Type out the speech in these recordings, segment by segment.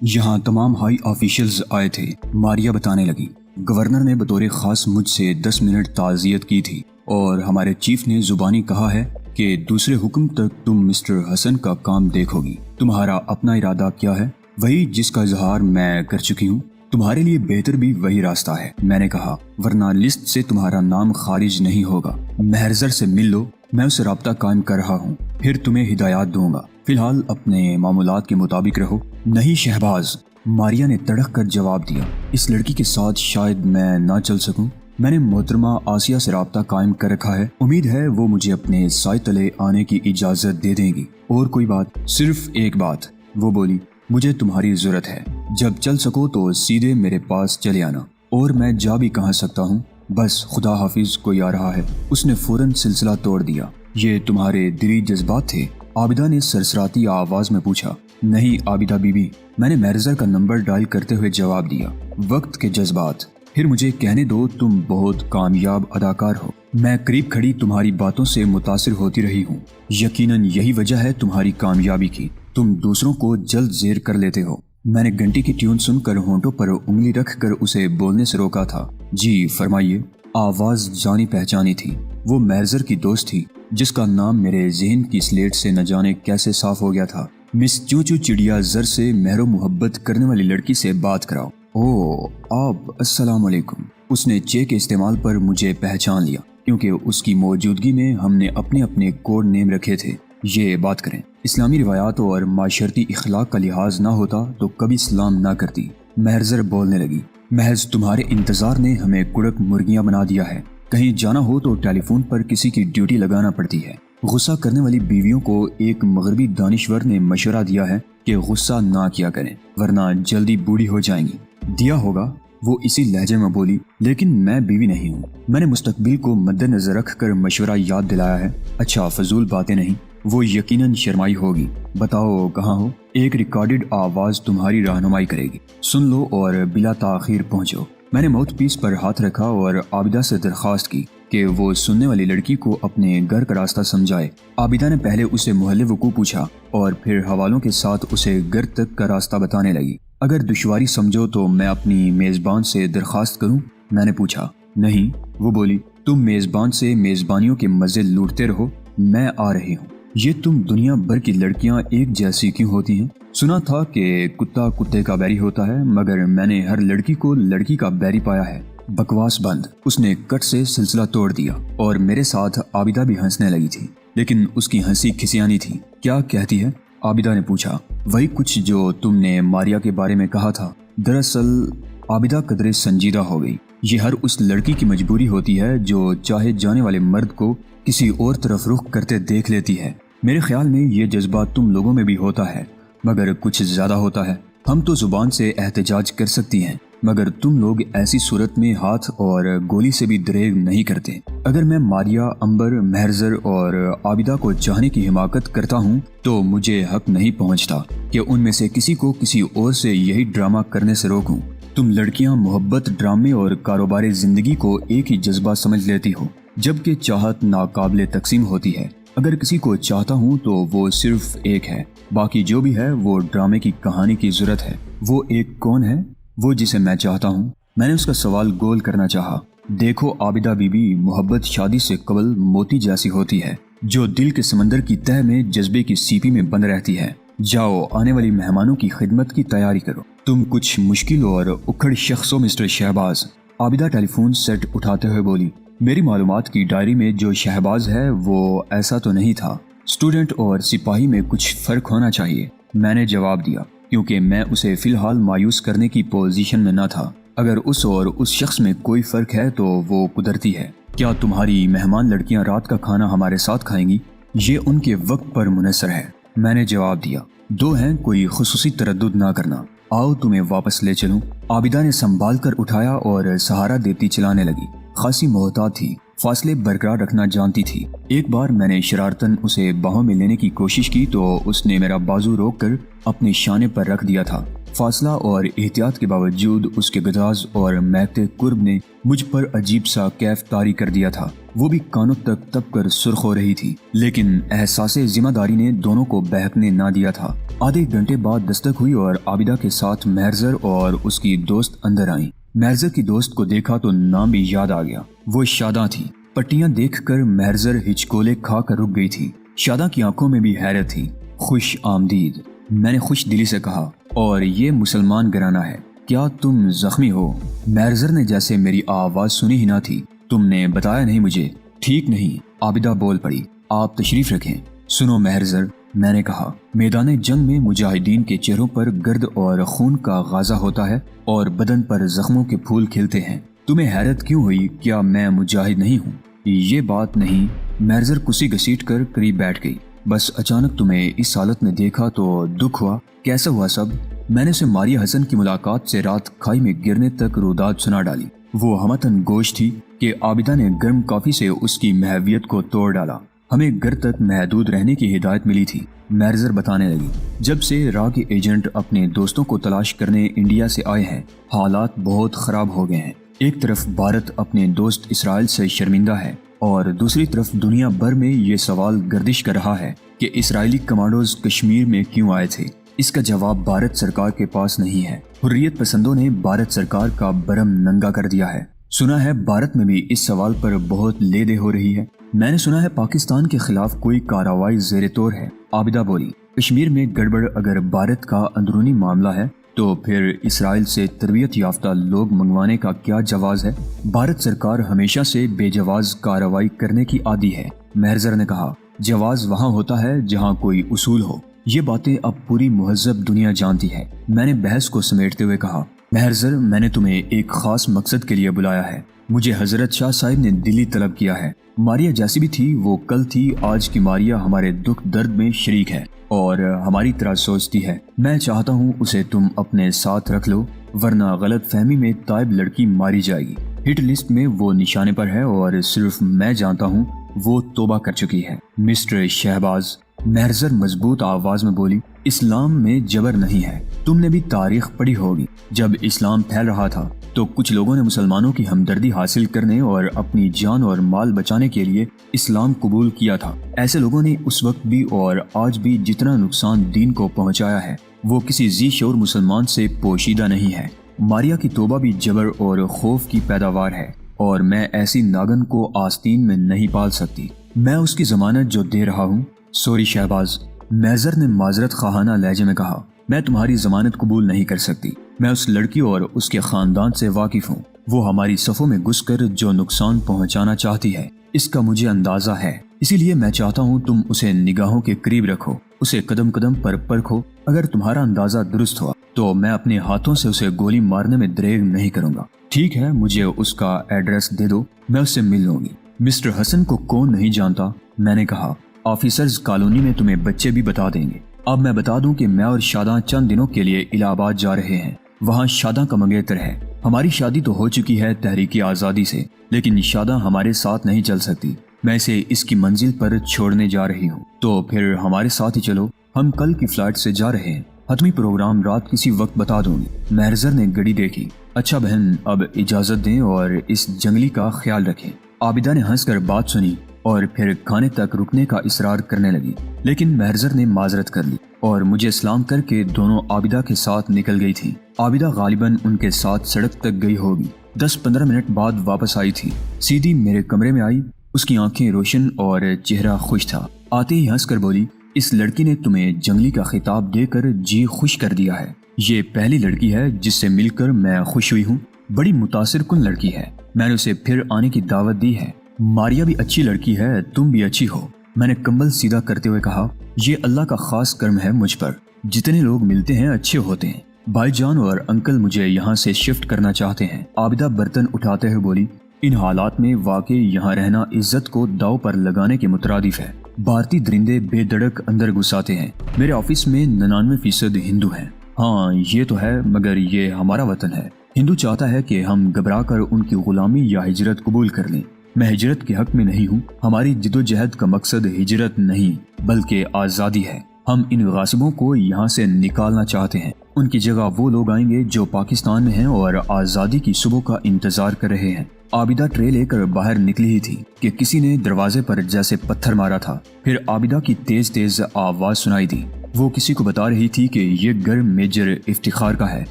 یہاں تمام high officials آئے تھے، ماریا بتانے لگی۔ گورنر نے بطور خاص مجھ سے 10 منٹ تعزیت کی تھی اور ہمارے چیف نے زبانی کہا ہے کہ دوسرے حکم تک تم مسٹر حسن کا کام دیکھو گی۔ تمہارا اپنا ارادہ کیا ہے؟ وہی جس کا اظہار میں کر چکی ہوں۔ تمہارے لیے بہتر بھی وہی راستہ ہے، میں نے کہا، ورنہ لسٹ سے تمہارا نام خارج نہیں ہوگا۔ مہرزر سے مل لو، میں اس رابطہ قائم کر رہا ہوں، پھر تمہیں ہدایات دوں گا۔ فی الحال اپنے معمولات کے مطابق رہو۔ نہیں شہباز، ماریا نے تڑک کر جواب دیا، اس لڑکی کے ساتھ شاید میں نہ چل سکوں۔ میں نے محترمہ آسیہ سے رابطہ قائم کر رکھا ہے، امید ہے وہ مجھے اپنے سائے تلے آنے کی اجازت دے دیں گی۔ اور کوئی بات؟ صرف ایک بات، وہ بولی، مجھے تمہاری ضرورت ہے۔ جب چل سکو تو سیدھے میرے پاس چلے آنا، اور میں جا بھی کہاں سکتا ہوں؟ بس خدا حافظ، کوئی آ رہا ہے۔ اس نے فوراً سلسلہ توڑ دیا۔ یہ تمہارے دلی جذبات تھے؟ عابدہ نے سرسراتی آواز میں پوچھا۔ نہیں عابدہ بی بی، میں نے مہرزر کا نمبر ڈائل کرتے ہوئے جواب دیا۔ وقت کے جذبات؟ پھر مجھے کہنے دو، تم بہت کامیاب اداکار ہو۔ میں قریب کھڑی تمہاری باتوں سے متاثر ہوتی رہی ہوں۔ یقیناً یہی وجہ ہے تمہاری کامیابی کی، تم دوسروں کو جلد زیر کر لیتے ہو۔ میں نے گھنٹی کی ٹیون سن کر ہونٹوں پر انگلی رکھ کر اسے بولنے سے روکا تھا۔ جی فرمائیے۔ آواز جانی پہچانی تھی، وہ مہرزر کی دوست تھی جس کا نام میرے ذہن کی سلیٹ سے نہ جانے کیسے صاف ہو گیا تھا۔ مس چوچو چڑیا زر سے مہر و محبت کرنے والی لڑکی سے بات کراؤ۔ اوہ آپ، السلام علیکم۔ اس نے چے کے استعمال پر مجھے پہچان لیا، کیونکہ اس کی موجودگی میں ہم نے اپنے اپنے کوڈ نیم رکھے تھے۔ یہ بات کریں، اسلامی روایات اور معاشرتی اخلاق کا لحاظ نہ ہوتا تو کبھی سلام نہ کرتی۔ مہرزر بولنے لگی، محض تمہارے انتظار نے ہمیں کڑک مرغیاں بنا دیا ہے۔ کہیں جانا ہو تو ٹیلی فون پر کسی کی ڈیوٹی لگانا پڑتی ہے۔ غصہ کرنے والی بیویوں کو ایک مغربی دانشور نے مشورہ دیا ہے کہ غصہ نہ کیا کریں، ورنہ جلدی بوڑھی ہو جائیں گی۔ دیا ہوگا، وہ اسی لہجے میں بولی، لیکن میں بیوی نہیں ہوں۔ میں نے مستقبل کو مد نظر رکھ کر مشورہ یاد دلایا ہے۔ اچھا فضول باتیں نہیں۔ وہ یقیناً شرمائی ہوگی۔ بتاؤ کہاں ہو؟ ایک ریکارڈڈ آواز تمہاری رہنمائی کرے گی، سن لو اور بلا تاخیر پہنچو۔ میں نے ماؤتھ پیس پر ہاتھ رکھا اور عابدہ سے درخواست کی کہ وہ سننے والی لڑکی کو اپنے گھر کا راستہ سمجھائے۔ عابدہ نے پہلے اسے محل وقوع پوچھا اور پھر حوالوں کے ساتھ اسے گھر تک کا راستہ بتانے لگی۔ اگر دشواری سمجھو تو میں اپنی میزبان سے درخواست کروں؟ میں نے پوچھا۔ نہیں، وہ بولی، تم میزبان سے میزبانیوں کے مزے لوٹتے رہو، میں آ رہی ہوں۔ یہ تم دنیا بھر کی لڑکیاں ایک جیسی کیوں ہوتی ہیں؟ سنا تھا کہ کتا کتے کا بیری ہوتا ہے، مگر میں نے ہر لڑکی کو لڑکی کا بیری پایا ہے۔ بکواس بند، اس نے کٹ سے سلسلہ توڑ دیا، اور میرے ساتھ عابدہ بھی ہنسنے لگی تھی، لیکن اس کی ہنسی کھسیانی تھی۔ کیا کہتی ہے؟ عابدہ نے پوچھا۔ وہی کچھ جو تم نے ماریا کے بارے میں کہا تھا۔ دراصل عابدہ قدرے سنجیدہ ہو گئی۔ یہ ہر اس لڑکی کی مجبوری ہوتی ہے جو چاہے جانے والے مرد کو کسی اور طرف رخ کرتے دیکھ لیتی ہے۔ میرے خیال میں یہ جذبہ تم لوگوں میں بھی ہوتا ہے، مگر کچھ زیادہ ہوتا ہے۔ ہم تو زبان سے احتجاج کر سکتی ہیں، مگر تم لوگ ایسی صورت میں ہاتھ اور گولی سے بھی دریغ نہیں کرتے۔ اگر میں ماریا، امبر، مہرزر اور عابدہ کو چاہنے کی حماقت کرتا ہوں تو مجھے حق نہیں پہنچتا کہ ان میں سے کسی کو کسی اور سے یہی ڈرامہ کرنے سے روکوں۔ تم لڑکیاں محبت، ڈرامے اور کاروبار زندگی کو ایک ہی جذبہ سمجھ لیتی ہو، جبکہ چاہت ناقابل تقسیم ہوتی ہے۔ اگر کسی کو چاہتا ہوں تو وہ صرف ایک ہے، باقی جو بھی ہے وہ ڈرامے کی کہانی کی ضرورت ہے۔ وہ ایک کون ہے؟ وہ جسے میں چاہتا ہوں۔ میں نے اس کا سوال گول کرنا چاہا۔ دیکھو عابدہ بی بی، محبت شادی سے قبل موتی جیسی ہوتی ہے جو دل کے سمندر کی تہ میں جذبے کی سیپی میں بند رہتی ہے۔ جاؤ، آنے والی مہمانوں کی خدمت کی تیاری کرو۔ تم کچھ مشکل اور اکھڑ شخص ہو مسٹر شہباز۔ عابدہ ٹیلی فون سیٹ اٹھاتے ہوئے بولی۔ میری معلومات کی ڈائری میں جو شہباز ہے وہ ایسا تو نہیں تھا۔ اسٹوڈنٹ اور سپاہی میں کچھ فرق ہونا چاہیے، میں نے جواب دیا، کیونکہ میں اسے فی الحال مایوس کرنے کی پوزیشن میں نہ تھا۔ اگر اس اور اس شخص میں کوئی فرق ہے تو وہ قدرتی ہے۔ کیا تمہاری مہمان لڑکیاں رات کا کھانا ہمارے ساتھ کھائیں گی؟ یہ ان کے وقت پر منحصر ہے، میں نے جواب دیا۔ دو ہیں، کوئی خصوصی تردد نہ کرنا۔ آؤ تمہیں واپس لے چلوں۔ عابدہ نے سنبھال کر اٹھایا اور سہارا دیتی چلانے لگی۔ خاصی محتاط تھی، فاصلے برقرار رکھنا جانتی تھی۔ ایک بار میں نے شرارتاً اسے باہوں میں لینے کی کوشش کی تو اس نے میرا بازو روک کر اپنے شانے پر رکھ دیا تھا۔ فاصلہ اور احتیاط کے باوجود اس کے گداز اور مہکتے قرب نے مجھ پر عجیب سا کیف طاری کر دیا تھا۔ وہ بھی کانوں تک تپ کر سرخ ہو رہی تھی، لیکن احساس ذمہ داری نے دونوں کو بہکنے نہ دیا تھا۔ آدھے گھنٹے بعد دستک ہوئی اور عابدہ کے ساتھ مہرزر اور اس کی دوست اندر آئیں۔ مہرزر کی دوست کو دیکھا تو نام بھی یاد آ گیا، وہ شاداں تھی۔ پٹیاں دیکھ کر مہرزر ہچکولے کھا کر رک گئی تھی۔ شاداں کی آنکھوں میں بھی حیرت تھی۔ خوش آمدید، میں نے خوش دلی سے کہا، اور یہ مسلمان گھرانہ ہے، کیا تم زخمی ہو؟ مہرزر نے جیسے میری آواز سنی ہی نہ تھی۔ تم نے بتایا نہیں مجھے؟ ٹھیک نہیں، عابدہ بول پڑی، آپ تشریف رکھیں۔ سنو مہرزر، میں نے کہا، میدان جنگ میں مجاہدین کے چہروں پر گرد اور خون کا غازہ ہوتا ہے اور بدن پر زخموں کے پھول کھلتے ہیں۔ تمہیں حیرت کیوں ہوئی؟ کیا میں مجاہد نہیں ہوں؟ یہ بات نہیں۔ مہرزر کسی گھسیٹ کر قریب بیٹھ گئی۔ بس اچانک تمہیں اس حالت میں دیکھا تو دکھ ہوا۔ کیسا ہوا سب؟ میں نے اسے ماریہ حسن کی ملاقات سے رات کھائی میں گرنے تک روداد سنا ڈالی۔ وہ ہمتن گوش تھی کہ عابدہ نے گرم کافی سے اس کی محویت کو توڑ ڈالا۔ ہمیں گھر تک محدود رہنے کی ہدایت ملی تھی، مہرزر بتانے لگی۔ جب سے راہ کے ایجنٹ اپنے دوستوں کو تلاش کرنے انڈیا سے آئے ہیں، حالات بہت خراب ہو گئے ہیں۔ ایک طرف بھارت اپنے دوست اسرائیل سے شرمندہ ہے اور دوسری طرف دنیا بھر میں یہ سوال گردش کر رہا ہے کہ اسرائیلی کمانڈوز کشمیر میں کیوں آئے تھے۔ اس کا جواب بھارت سرکار کے پاس نہیں ہے۔ حریت پسندوں نے بھارت سرکار کا برم ننگا کر دیا ہے۔ سنا ہے بھارت میں بھی اس سوال پر بہت لے دے ہو رہی ہے۔ میں نے سنا ہے پاکستان کے خلاف کوئی کارروائی زیر طور ہے۔ عابدہ بولی، کشمیر میں گڑبڑ اگر بھارت کا اندرونی معاملہ ہے تو پھر اسرائیل سے تربیت یافتہ لوگ منگوانے کا کیا جواز ہے؟ بھارت سرکار ہمیشہ سے بے جواز کارروائی کرنے کی عادی ہے، مہرزر نے کہا۔ جواز وہاں ہوتا ہے جہاں کوئی اصول ہو۔ یہ باتیں اب پوری مہذب دنیا جانتی ہے، میں نے بحث کو سمیٹتے ہوئے کہا۔ مہرزر، میں نے تمہیں ایک خاص مقصد کے لیے بلایا ہے۔ مجھے حضرت شاہ صاحب نے دلی طلب کیا ہے۔ ماریہ جیسی بھی تھی وہ کل تھی، آج کی ماریہ ہمارے دکھ درد میں شریک ہے اور ہماری طرح سوچتی ہے۔ میں چاہتا ہوں اسے تم اپنے ساتھ رکھ لو، ورنہ غلط فہمی میں تائب لڑکی ماری جائے گی۔ ہٹ لسٹ میں وہ نشانے پر ہے اور صرف میں جانتا ہوں وہ توبہ کر چکی ہے۔ مسٹر شہباز، مہرزر مضبوط آواز میں بولی، اسلام میں جبر نہیں ہے۔ تم نے بھی تاریخ پڑھی ہوگی۔ جب اسلام پھیل رہا تھا تو کچھ لوگوں نے مسلمانوں کی ہمدردی حاصل کرنے اور اپنی جان اور مال بچانے کے لیے اسلام قبول کیا تھا۔ ایسے لوگوں نے اس وقت بھی اور آج بھی جتنا نقصان دین کو پہنچایا ہے وہ کسی ذی شعور مسلمان سے پوشیدہ نہیں ہے۔ ماریہ کی توبہ بھی جبر اور خوف کی پیداوار ہے اور میں ایسی ناگن کو آستین میں نہیں پال سکتی۔ میں اس کی ضمانت جو دے رہا ہوں۔ سوری شہباز، مہرزر نے معذرت خواہانہ لہجے میں کہا، میں تمہاری ضمانت قبول نہیں کر سکتی۔ میں اس لڑکی اور اس کے خاندان سے واقف ہوں۔ وہ ہماری صفوں میں گھس کر جو نقصان پہنچانا چاہتی ہے اس کا مجھے اندازہ ہے، اسی لیے میں چاہتا ہوں تم اسے نگاہوں کے قریب رکھو، اسے قدم قدم پر پرکھو۔ اگر تمہارا اندازہ درست ہوا تو میں اپنے ہاتھوں سے اسے گولی مارنے میں دریغ نہیں کروں گا۔ ٹھیک ہے، مجھے اس کا ایڈریس دے دو، میں اس سے مل لوں گی۔ مسٹر حسن کو کون نہیں جانتا، میں نے کہا۔ آفیسرز کالونی میں تمہیں بچے بھی بتا دیں گے۔ اب میں بتا دوں کہ میں اور شاداں چند دنوں کے لیے الہ آباد جا رہے ہیں۔ وہاں شاداں کا منگیتر ہے۔ ہماری شادی تو ہو چکی ہے تحریک آزادی سے، لیکن شاداں ہمارے ساتھ نہیں چل سکتی۔ میں اسے اس کی منزل پر چھوڑنے جا رہی ہوں، تو پھر ہمارے ساتھ ہی چلو۔ ہم کل کی فلائٹ سے جا رہے ہیں۔ حتمی پروگرام رات کسی وقت بتا دوں گی۔ مہرزر نے گھڑی دیکھی۔ اچھا بہن، اب اجازت دیں اور اس جنگلی کا خیال رکھیں۔ عابدہ نے ہنس کر بات سنی اور پھر کھانے تک رکنے کا اصرار کرنے لگی، لیکن مہرزر نے معذرت کر لی اور مجھے سلام کر کے دونوں عابدہ کے ساتھ نکل گئی تھی۔ عابدہ غالباً ان کے ساتھ سڑک تک گئی ہوگی۔ 10-15 منٹ بعد واپس آئی تھی، سیدھی میرے کمرے میں آئی۔ اس کی آنکھیں روشن اور چہرہ خوش تھا۔ آتے ہی ہنس کر بولی، اس لڑکی نے تمہیں جنگلی کا خطاب دے کر جی خوش کر دیا ہے۔ یہ پہلی لڑکی ہے جس سے مل کر میں خوش ہوئی ہوں۔ بڑی متاثر کن لڑکی ہے۔ میں نے اسے پھر آنے کی دعوت دی ہے۔ ماریہ بھی اچھی لڑکی ہے، تم بھی اچھی ہو، میں نے کمبل سیدھا کرتے ہوئے کہا۔ یہ اللہ کا خاص کرم ہے مجھ پر، جتنے لوگ ملتے ہیں اچھے ہوتے ہیں۔ بھائی جان اور انکل مجھے یہاں سے شفٹ کرنا چاہتے ہیں۔ عابدہ برتن اٹھاتے ہوئے بولی، ان حالات میں واقعی یہاں رہنا عزت کو داؤ پر لگانے کے مترادف ہے۔ بھارتی درندے بے دڑک اندر گھساتے ہیں۔ میرے آفس میں 99% ہندو ہیں۔ ہاں یہ تو ہے، مگر یہ ہمارا وطن ہے۔ ہندو چاہتا ہے کہ ہم گھبرا کر ان کی غلامی یا ہجرت قبول کر لیں۔ میں ہجرت کے حق میں نہیں ہوں۔ ہماری جدوجہد کا مقصد ہجرت نہیں بلکہ آزادی ہے۔ ہم ان غاصبوں کو یہاں سے نکالنا چاہتے ہیں۔ ان کی جگہ وہ لوگ آئیں گے جو پاکستان میں ہیں اور آزادی کی صبح کا انتظار کر رہے ہیں۔ عابدہ ٹرے لے کر باہر نکلی ہی تھی کہ کسی نے دروازے پر جیسے پتھر مارا تھا۔ پھر عابدہ کی تیز تیز آواز سنائی دی۔ وہ کسی کو بتا رہی تھی کہ یہ گھر میجر افتخار کا ہے۔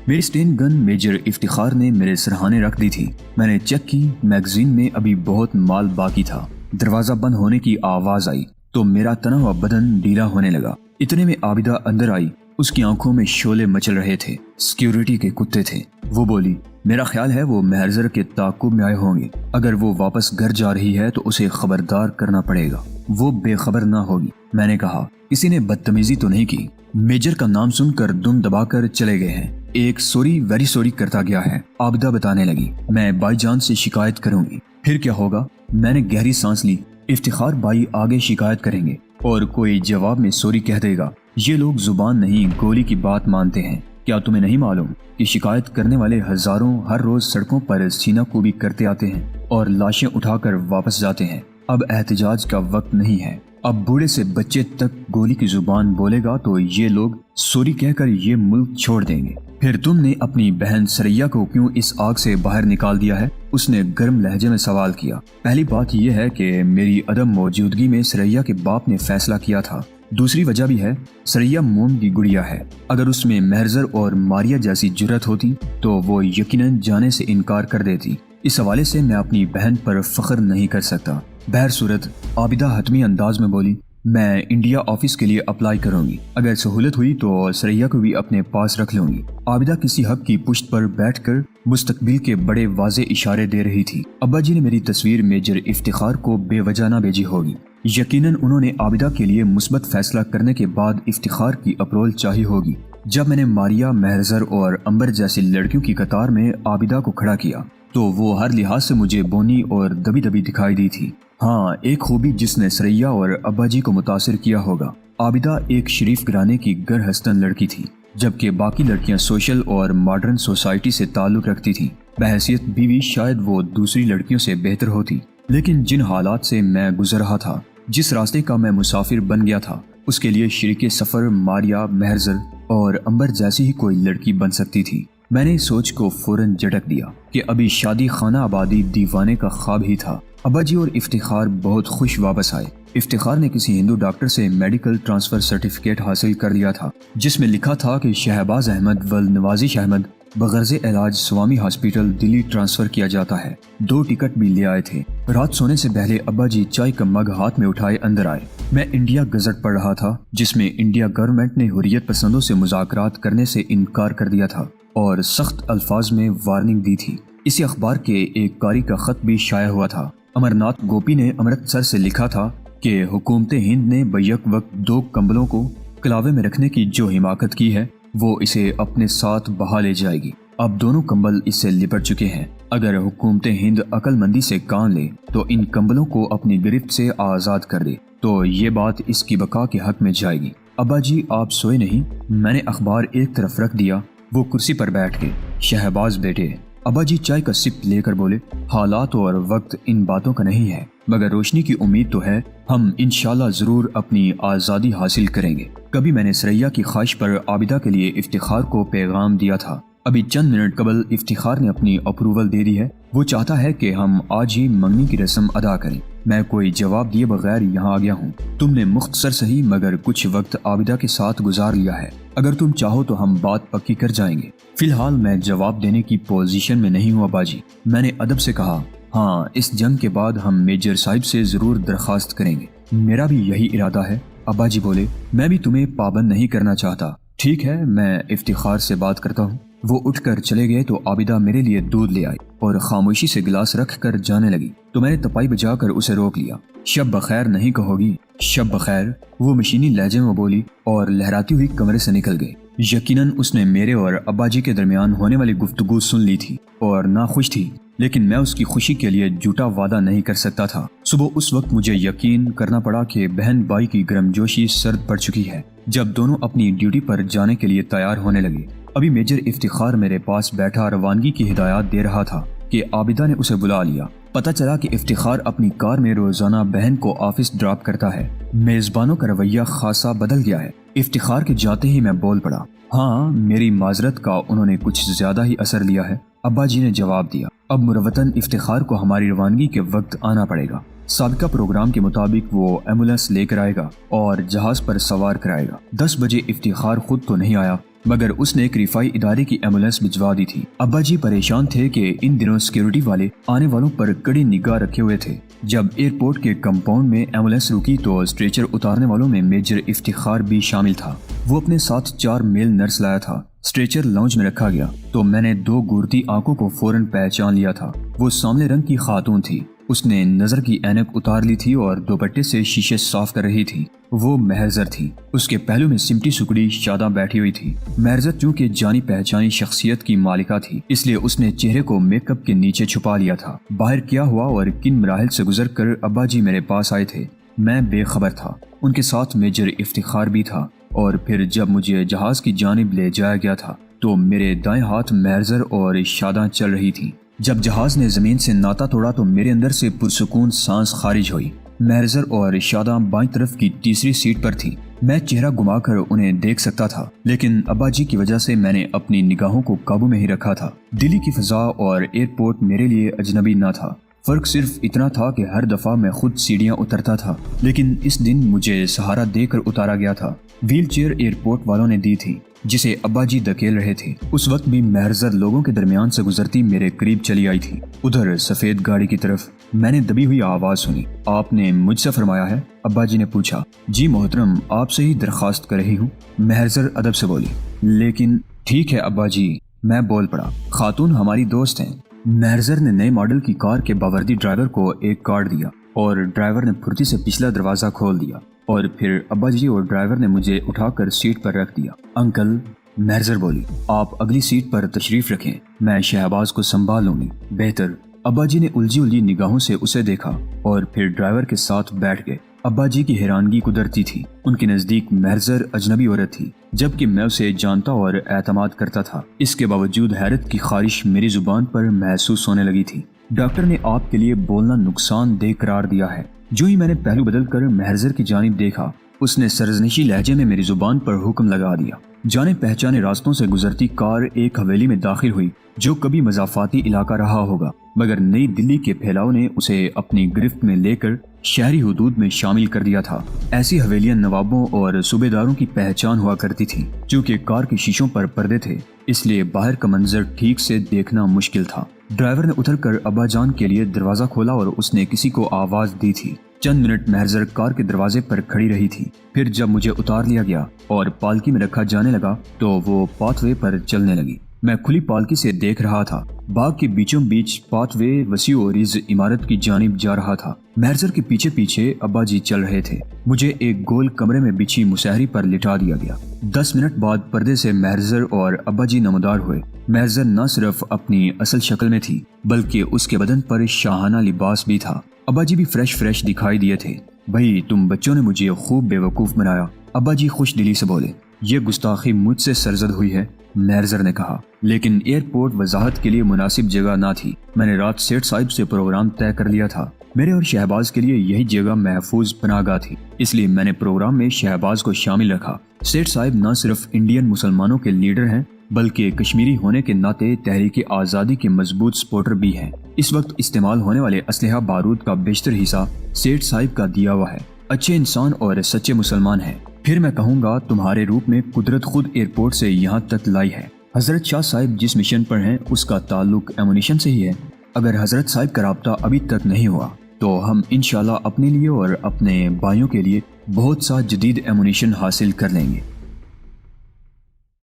میری سٹین گن میجر افتخار نے میرے سرہانے رکھ دی تھی۔ میں نے چیک کی، میگزین میں ابھی بہت مال باقی تھا۔ دروازہ بند ہونے کی آواز آئی تو میرا تنا ہوا بدن ڈھیلا ہونے لگا۔ اتنے میں عابدہ اندر آئی۔ اس کی آنکھوں میں شعلے مچل رہے تھے، سیکیورٹی کے کتے تھے۔ وہ بولی، میرا خیال ہے وہ مہرزر کے تعاقب میں آئے ہوں گے۔ اگر وہ واپس گھر جا رہی ہے تو اسے خبردار کرنا پڑے گا، وہ بے خبر نہ ہوگی۔ میں نے کہا، کسی نے بدتمیزی تو نہیں کی؟ میجر کا نام سن کر دم دبا کر چلے گئے ہیں۔ ایک سوری ویری سوری کرتا گیا ہے۔ عابدہ بتانے لگی، میں بائی جان سے شکایت کروں گی۔ پھر کیا ہوگا؟ میں نے گہری سانس لی۔ افتخار بھائی آگے شکایت کریں گے اور کوئی جواب میں سوری کہہ دے گا۔ یہ لوگ زبان نہیں گولی کی بات مانتے ہیں۔ کیا تمہیں نہیں معلوم کہ شکایت کرنے والے ہزاروں ہر روز سڑکوں پر سینہ کوبی کرتے آتے ہیں اور لاشیں اٹھا کر واپس جاتے ہیں؟ اب احتجاج کا وقت نہیں ہے۔ اب بوڑھے سے بچے تک گولی کی زبان بولے گا تو یہ لوگ سوری کہہ کر یہ ملک چھوڑ دیں گے۔ پھر تم نے اپنی بہن سریا کو کیوں اس آگ سے باہر نکال دیا ہے؟ اس نے گرم لہجے میں سوال کیا۔ پہلی بات یہ ہے کہ میری عدم موجودگی میں سریا کے باپ نے فیصلہ کیا تھا۔ دوسری وجہ بھی ہے، سریا موم کی گڑیا ہے۔ اگر اس میں مہرزر اور ماریا جیسی جرت ہوتی تو وہ یقیناً جانے سے انکار کر دیتی۔ اس حوالے سے میں اپنی بہن پر فخر نہیں کر سکتا۔ بہر صورت عابدہ حتمی انداز میں بولی، میں انڈیا آفس کے لیے اپلائی کروں گی۔ اگر سہولت ہوئی تو سریا کو بھی اپنے پاس رکھ لوں گی۔ عابدہ کسی حق کی پشت پر بیٹھ کر مستقبل کے بڑے واضح اشارے دے رہی تھی۔ ابا جی نے میری تصویر میجر افتخار کو بے وجہ نہ بھیجی ہوگی۔ یقیناً انہوں نے عابدہ کے لیے مثبت فیصلہ کرنے کے بعد افتخار کی اپروول چاہی ہوگی۔ جب میں نے ماریا، مہرزر اور امبر جیسی لڑکیوں کی قطار میں عابدہ کو کھڑا کیا تو وہ ہر لحاظ سے مجھے بونی اور دبی دبی دکھائی دی تھی۔ ہاں، ایک خوبی جس نے سریا اور ابا جی کو متاثر کیا ہوگا۔ عابدہ ایک شریف گھرانے کی گر ہستن لڑکی تھی، جبکہ باقی لڑکیاں سوشل اور ماڈرن سوسائٹی سے تعلق رکھتی تھیں۔ بحیثیت بیوی شاید وہ دوسری لڑکیوں سے بہتر ہوتی، لیکن جن حالات سے میں گزر رہا تھا، جس راستے کا میں مسافر بن گیا تھا، اس کے لیے شریک سفر ماریا، مہرزر اور امبر جیسی ہی کوئی لڑکی بن سکتی تھی۔ میں نے سوچ کو فوراً جھٹک دیا کہ ابھی شادی خانہ آبادی دیوانے کا خواب ہی تھا۔ ابا جی اور افتخار بہت خوش واپس آئے۔ افتخار نے کسی ہندو ڈاکٹر سے میڈیکل ٹرانسفر سرٹیفکیٹ حاصل کر لیا تھا، جس میں لکھا تھا کہ شہباز احمد و نوازش احمد بغرض علاج سوامی ہاسپٹل دلی ٹرانسفر کیا جاتا ہے۔ 2 ٹکٹ بھی لے آئے تھے۔ رات سونے سے پہلے ابا جی چائے کا مگ ہاتھ میں اٹھائے اندر آئے۔ میں انڈیا گزٹ پڑھ رہا تھا، جس میں انڈیا گورنمنٹ نے حریت پسندوں سے مذاکرات کرنے سے انکار کر دیا تھا اور سخت الفاظ میں وارننگ دی تھی۔ اسی اخبار کے ایک قاری کا خط بھی شائع ہوا تھا۔ امرناتھ گوپی نے امرتسر سے لکھا تھا کہ حکومت ہند نے بیک وقت 2 کمبلوں کو کلاوے میں رکھنے کی جو حماقت کی ہے وہ اسے اپنے ساتھ بہا لے جائے گی۔ اب دونوں کمبل اس سے لپٹ چکے ہیں۔ اگر حکومت ہند عقل مندی سے کام لے تو ان کمبلوں کو اپنی گرفت سے آزاد کر دے تو یہ بات اس کی بقا کے حق میں جائے گی۔ ابا جی آپ سوئے نہیں؟ میں نے اخبار ایک طرف رکھ دیا۔ وہ کرسی پر بیٹھ گئے۔ شہباز بیٹے، ابا جی چائے کا سپ لے کر بولے، حالات اور وقت ان باتوں کا نہیں ہے، مگر روشنی کی امید تو ہے۔ ہم انشاءاللہ ضرور اپنی آزادی حاصل کریں گے۔ کبھی میں نے سریا کی خواہش پر عابدہ کے لیے افتخار کو پیغام دیا تھا۔ ابھی چند منٹ قبل افتخار نے اپنی اپروول دے دی ہے۔ وہ چاہتا ہے کہ ہم آج ہی منگنی کی رسم ادا کریں۔ میں کوئی جواب دیے بغیر یہاں آ گیا ہوں۔ تم نے مختصر صحیح مگر کچھ وقت عابدہ کے ساتھ گزار لیا ہے۔ اگر تم چاہو تو ہم بات پکی کر جائیں گے۔ فی الحال میں جواب دینے کی پوزیشن میں نہیں ہوں ابا جی۔ میں نے ادب سے کہا، ہاں، اس جنگ کے بعد ہم میجر صاحب سے ضرور درخواست کریں گے۔ میرا بھی یہی ارادہ ہے۔ ابا جی بولے، میں بھی تمہیں پابند نہیں کرنا چاہتا۔ ٹھیک ہے، میں افتخار سے بات کرتا ہوں۔ وہ اٹھ کر چلے گئے تو عابدہ میرے لیے دودھ لے آئی اور خاموشی سے گلاس رکھ کر جانے لگی تو میں نے تپائی بجا کر اسے روک لیا۔ شب بخیر نہیں کہو گی؟ شب بخیر، وہ مشینی لہجے میں بولی اور لہراتی ہوئی کمرے سے نکل گئی۔ یقیناً اس نے میرے اور ابا جی کے درمیان ہونے والی گفتگو سن لی تھی اور ناخوش تھی، لیکن میں اس کی خوشی کے لیے جھوٹا وعدہ نہیں کر سکتا تھا۔ صبح اس وقت مجھے یقین کرنا پڑا کہ بہن بھائی کی گرمجوشی سرد پڑ چکی ہے جب دونوں اپنی ڈیوٹی پر جانے کے لیے تیار ہونے لگے۔ ابھی میجر افتخار میرے پاس بیٹھا روانگی کی ہدایات دے رہا تھا کہ عابدہ نے اسے بلا لیا۔ پتہ چلا کہ افتخار اپنی کار میں روزانہ بہن کو آفس ڈراپ کرتا ہے۔ میزبانوں کا رویہ خاصا بدل گیا ہے۔ افتخار کے جاتے ہی میں بول پڑا، ہاں میری معذرت کا انہوں نے کچھ زیادہ ہی اثر لیا ہے۔ ابا جی نے جواب دیا، اب مروتاً افتخار کو ہماری روانگی کے وقت آنا پڑے گا۔ سابقہ پروگرام کے مطابق وہ ایمبولینس لے کر آئے گا اور جہاز پر سوار کرائے گا۔ 10 بجے افتخار خود تو نہیں آیا، مگر اس نے ایک رفائی ادارے کی ایمبولینس بھجوا دی تھی۔ ابا جی پریشان تھے کہ ان دنوں سیکیورٹی والے آنے والوں پر کڑی نگاہ رکھے ہوئے تھے۔ جب ایئرپورٹ کے کمپاؤنڈ میں ایمبولینس رکی تو اسٹریچر اتارنے والوں میں میجر افتخار بھی شامل تھا۔ وہ اپنے ساتھ 4 میل نرس لایا تھا۔ اسٹریچر لاؤنج میں رکھا گیا تو میں نے 2 گورتی آنکھوں کو فوراً پہچان لیا تھا۔ وہ سامنے رنگ کی خاتون تھی۔ اس نے نظر کی اینک اتار لی تھی اور دوپٹے سے شیشے صاف کر رہی تھی۔ وہ مہرزر تھی۔ اس کے پہلو میں سمٹی سکڑی شاداں بیٹھی ہوئی تھی۔ مہرزر چونکہ جانی پہچانی شخصیت کی مالکہ تھی، اس لیے اس نے چہرے کو میک اپ کے نیچے چھپا لیا تھا۔ باہر کیا ہوا اور کن مراحل سے گزر کر ابا جی میرے پاس آئے تھے، میں بے خبر تھا۔ ان کے ساتھ میجر افتخار بھی تھا، اور پھر جب مجھے جہاز کی جانب لے جایا گیا تھا تو میرے دائیں ہاتھ مہرزر اور شاداں چل رہی تھی۔ جب جہاز نے زمین سے ناتا توڑا تو میرے اندر سے پرسکون سانس خارج ہوئی۔ مہرزر اور شاداں بائیں طرف کی تیسری سیٹ پر تھی۔ میں چہرہ گھما کر انہیں دیکھ سکتا تھا، لیکن ابا جی کی وجہ سے میں نے اپنی نگاہوں کو قابو میں ہی رکھا تھا۔ دلی کی فضا اور ایئرپورٹ میرے لیے اجنبی نہ تھا۔ فرق صرف اتنا تھا کہ ہر دفعہ میں خود سیڑھیاں اترتا تھا، لیکن اس دن مجھے سہارا دے کر اتارا گیا تھا۔ ویل چیئر ایئرپورٹ والوں نے دی تھی، جسے ابا جی دھکیل رہے تھے۔ اس وقت بھی مہرزر لوگوں کے درمیان سے گزرتی میرے قریب چلی آئی تھی، ادھر سفید گاڑی کی طرف۔ میں نے دبی ہوئی آواز سنی، آپ نے مجھ سے فرمایا ہے؟ ابا جی نے پوچھا۔ جی محترم، آپ سے ہی درخواست کر رہی ہوں، مہرزر ادب سے بولی۔ لیکن ٹھیک ہے ابا جی، میں بول پڑا، خاتون ہماری دوست ہیں۔ مہرزر نے نئے ماڈل کی کار کے باوردی ڈرائیور کو ایک کارڈ دیا اور ڈرائیور نے پھرتی سے پچھلا دروازہ کھول دیا، اور پھر ابا جی اور ڈرائیور نے مجھے اٹھا کر سیٹ پر رکھ دیا۔ انکل، مہرزر بولی، آپ اگلی سیٹ پر تشریف رکھیں، میں شہباز کو سنبھال لوں گی۔ بہتر۔ ابا جی نے الجھی نگاہوں سے اسے دیکھا اور پھر ڈرائیور کے ساتھ بیٹھ گئے۔ ابا جی کی حیرانگی قدرتی تھی۔ ان کے نزدیک مہرزر اجنبی عورت تھی، جبکہ میں اسے جانتا اور اعتماد کرتا تھا۔ اس کے باوجود حیرت کی خارش میری زبان پر محسوس ہونے لگی تھی۔ ڈاکٹر نے آپ کے لیے بولنا نقصان دہ قرار دیا ہے۔ جو ہی میں نے پہلو بدل کر مہرزر کی جانب دیکھا، اس نے سرزنشی لہجے میں میری زبان پر حکم لگا دیا۔ جانے پہچانے راستوں سے گزرتی کار ایک حویلی میں داخل ہوئی جو کبھی مضافاتی علاقہ رہا ہوگا، مگر نئی دلی کے پھیلاؤ نے اسے اپنی گرفت میں لے کر شہری حدود میں شامل کر دیا تھا۔ ایسی حویلیاں نوابوں اور صوبے داروں کی پہچان ہوا کرتی تھیں۔ چونکہ کار کے شیشوں پر پردے تھے، اس لیے باہر کا منظر ٹھیک سے دیکھنا مشکل تھا۔ ڈرائیور نے اتر کر ابا جان کے لیے دروازہ کھولا اور اس نے کسی کو آواز دی تھی۔ چند منٹ مہرزر کار کے دروازے پر کھڑی رہی تھی۔ پھر جب مجھے اتار لیا گیا اور پالکی میں رکھا جانے لگا تو وہ پاتھ وے پر چلنے لگی۔ میں کھلی پالکی سے دیکھ رہا تھا۔ باغ کے بیچوں بیچ پاتھ وے وسیع و عریض عمارت کی جانب جا رہا تھا۔ مہرزر کے پیچھے پیچھے ابا جی چل رہے تھے۔ مجھے ایک گول کمرے میں بچھی مسہری پر لٹا دیا گیا۔ 10 منٹ بعد پردے سے مہرزر اور ابا جی نمودار ہوئے۔ مہرزر نہ صرف اپنی اصل شکل میں تھی بلکہ اس کے بدن پر شاہانہ لباس بھی تھا۔ ابا جی بھی فریش دکھائی دیے تھے۔ بھائی تم بچوں نے مجھے خوب بے وقوف بنایا، ابا جی خوش دلی سے بولے۔ یہ گستاخی مجھ سے سرزد ہوئی ہے، مہرزر نے کہا، لیکن ایئرپورٹ وضاحت کے لیے مناسب جگہ نہ تھی۔ میں نے رات سیٹ صاحب سے پروگرام طے کر لیا تھا۔ میرے اور شہباز کے لیے یہی جگہ محفوظ پناہ گاہ تھی، اس لیے میں نے پروگرام میں شہباز کو شامل رکھا۔ سیٹ صاحب نہ صرف انڈین مسلمانوں کے لیڈر ہیں بلکہ کشمیری ہونے کے ناطے تحریک آزادی کے مضبوط سپورٹر بھی ہیں۔ اس وقت استعمال ہونے والے اسلحہ بارود کا بیشتر حصہ سیٹ صاحب کا دیا ہوا ہے۔ اچھے انسان اور سچے مسلمان ہیں۔ پھر میں کہوں گا تمہارے روپ میں قدرت خود ایئرپورٹ سے یہاں تک لائی ہے۔ حضرت شاہ صاحب جس مشن پر ہیں اس کا تعلق ایمونیشن سے ہی ہے۔ اگر حضرت صاحب کا رابطہ ابھی تک نہیں ہوا تو ہم انشاءاللہ اپنے لیے اور اپنے بھائیوں کے لیے بہت سا جدید ایمونیشن حاصل کر لیں گے۔